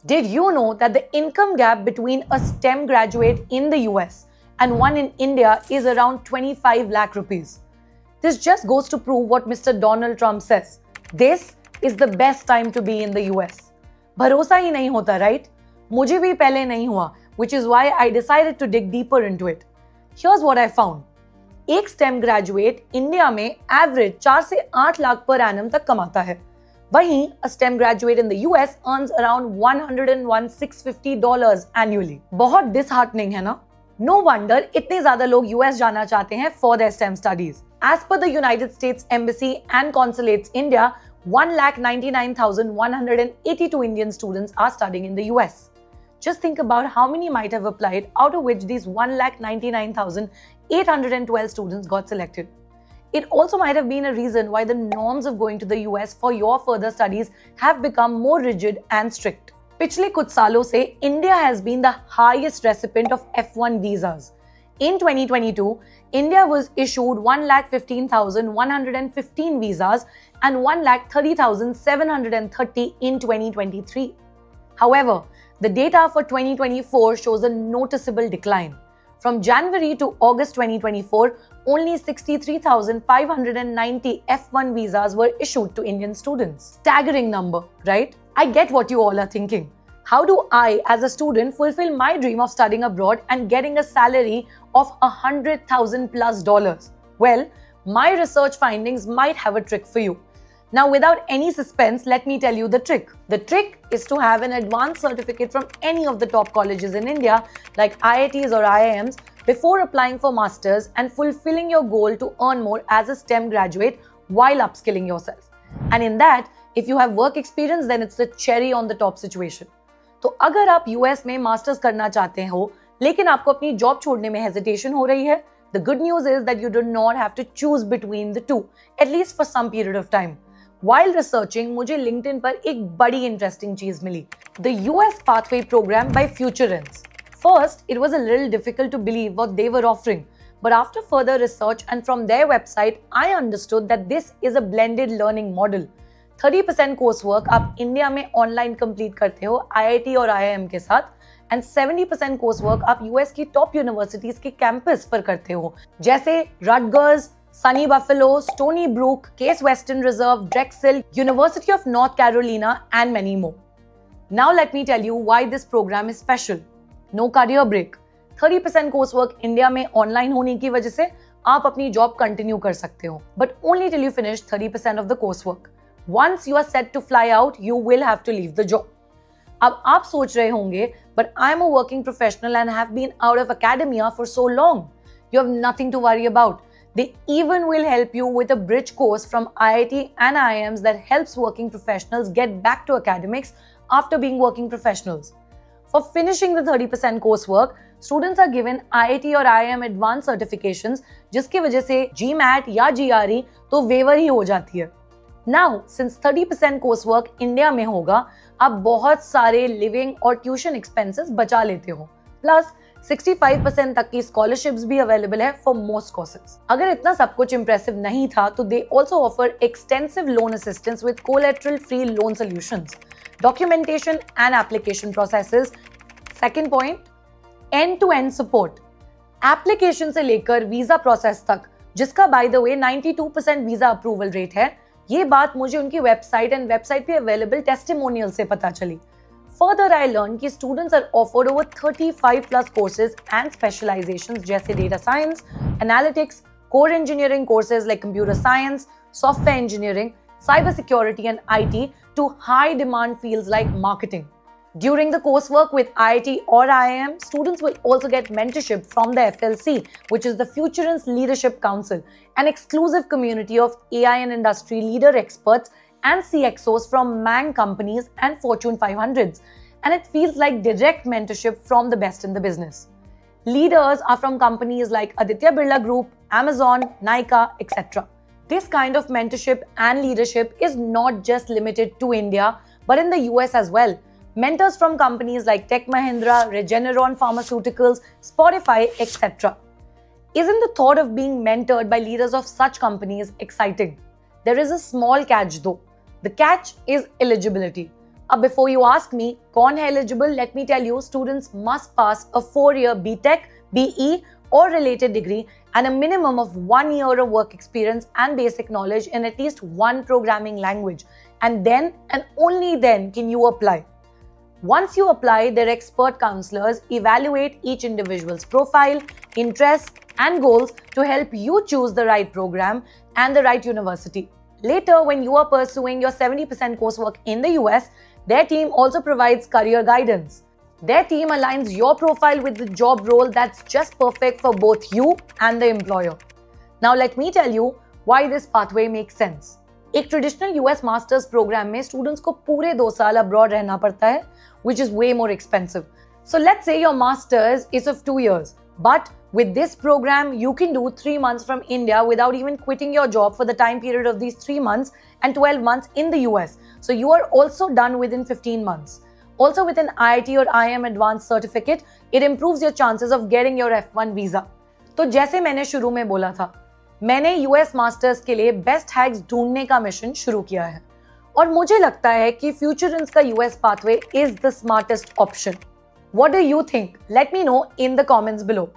Did you know that the income gap between a STEM graduate in the US and one in India is around 25 lakh rupees? This just goes to prove what Mr. Donald Trump says. This is the best time to be in the US. भरोसा ही नहीं होता, right? मुझे भी पहले नहीं हुआ, which is why I decided to dig deeper into it. Here's what I found. एक STEM graduate India में एवरेज 4 से 8 लाख पर एनम तक कमाता है. वहीं a STEM graduate in the US earns around $101,650 annually. बहुत disheartening है ना? No wonder इतने ज्यादा लोग US जाना चाहते हैं for their STEM studies. As per the United States Embassy and Consulates India, 1,99,182 Indian students are studying in the US. Just think about how many might have applied, out of which these 1,99,812 students got selected. It also might have been a reason why the norms of going to the US for your further studies have become more rigid and strict. पिछले कुछ सालों से India has been the highest recipient of F1 visas. In 2022, India was issued 1,15,115 visas and 1,30,730 in 2023. However, the data for 2024 shows a noticeable decline. From January to August 2024, only 63,590 F1 visas were issued to Indian students. Staggering number, right? I get what you all are thinking. How do I, as a student, fulfill my dream of studying abroad and getting a salary of $100,000+? Well, my research findings might have a trick for you. Now, without any suspense, let me tell you the trick. The trick is to have an advanced certificate from any of the top colleges in India, like IITs or IIMs, before applying for masters and fulfilling your goal to earn more as a STEM graduate while upskilling yourself. And in that, if you have work experience, then it's the cherry on the top situation. तो अगर आप US में masters करना चाहते हो, लेकिन आपको अपनी जॉब छोड़ने में हेजिटेशन हो रही है, the good news is that you do not have to choose between the two, at least for some period of time. While researching, मुझे LinkedIn पर एक बड़ी इंटरेस्टिंग चीज मिली. The US Pathway Program by FutureIns. First, it was a little difficult to believe what they were offering, but after further research and from their website, I understood that this is a blended learning model. 30% coursework आप India में online complete करते हो IIT और IIM के साथ, and 70% coursework आप US की top universities के कैंपस पर करते हो, जैसे Rutgers, Sunny Buffalo, Stony Brook, Case Western Reserve, Drexel, University of North Carolina, and many more. Now let me tell you why this program is special. No career break. 30% coursework India में online होने की वजह से आप अपनी job continue कर सकते हो, but only till you finish 30% of the coursework. Once you are set to fly out, you will have to leave the job. अब आप सोच रहे होंगे, but I am a working professional and have been out of academia for so long. You have nothing to worry about. They even will help you with a bridge course from IIT and IIMs that helps working professionals get back to academics after being working professionals. For finishing the 30% coursework, students are given IIT or IIM advanced certifications, जिसकी वजह से GMAT या GRE तो waiver ही हो जाती है. Now, since 30% coursework India में होगा, आप बहुत सारे living और tuition expenses बचा लेते हो. Plus, 65% तक की scholarships भी available है for most courses. अगर इतना सब कुछ impressive नहीं था, तो they also offer extensive loan assistance with collateral-free loan solutions, documentation and application processes. Second point, end-to-end support. Application से लेकर visa process तक, जिसका by the way 92% visa approval rate है, ये बात मुझे उनकी वेबसाइट एंड वेबसाइट पे अवेलेबल टेस्टिमोनियल से पता चली. Further, I learned कि students are offered over 35+ courses and specializations जैसे data science, analytics, core engineering courses like computer science, software engineering, cybersecurity and IT to high demand fields like marketing. During the coursework with IIT or IIM, students will also get mentorship from the FLC, which is the FutureIns Leadership Council, an exclusive community of AI and industry leader experts and CXOs from Mang companies and Fortune 500s, and it feels like direct mentorship from the best in the business. Leaders are from companies like Aditya Birla Group, Amazon, Nykaa, etc. This kind of mentorship and leadership is not just limited to India, but in the US as well. Mentors from companies like Tech Mahindra, Regeneron Pharmaceuticals, Spotify, etc. Isn't the thought of being mentored by leaders of such companies exciting? There is a small catch though. The catch is eligibility. अब before you ask me कौन है eligible, let me tell you students must pass a 4-year BTech, BE or related degree and a minimum of 1 year of work experience and basic knowledge in at least one programming language, and then and only then can you apply. Once you apply, their expert counselors evaluate each individual's profile, interests, and goals to help you choose the right program and the right university. Later, when you are pursuing your 70% coursework in the US, their team also provides career guidance. Their team aligns your profile with the job role that's just perfect for both you and the employer. Now, let me tell you why this pathway makes sense. एक traditional US masters programme में students को पूरे 2 साल abroad रहना पड़ता है, which is way more expensive. So let's say your master's is of 2 years, but with this program, you can do 3 months from India without even quitting your job for the time period of these 3 months and 12 months in the US. So you are also done within 15 months. Also with an IIT or IIM advanced certificate, it improves your chances of getting your F1 visa. तो जैसे मैंने शुरू में बोला था, मैंने US masters के लिए बेस्ट हैक्स ढूंढने का मिशन शुरू किया है और मुझे लगता है कि फ्यूचरिन्स का US pathway is the smartest option. What do you think? Let me know in the comments below.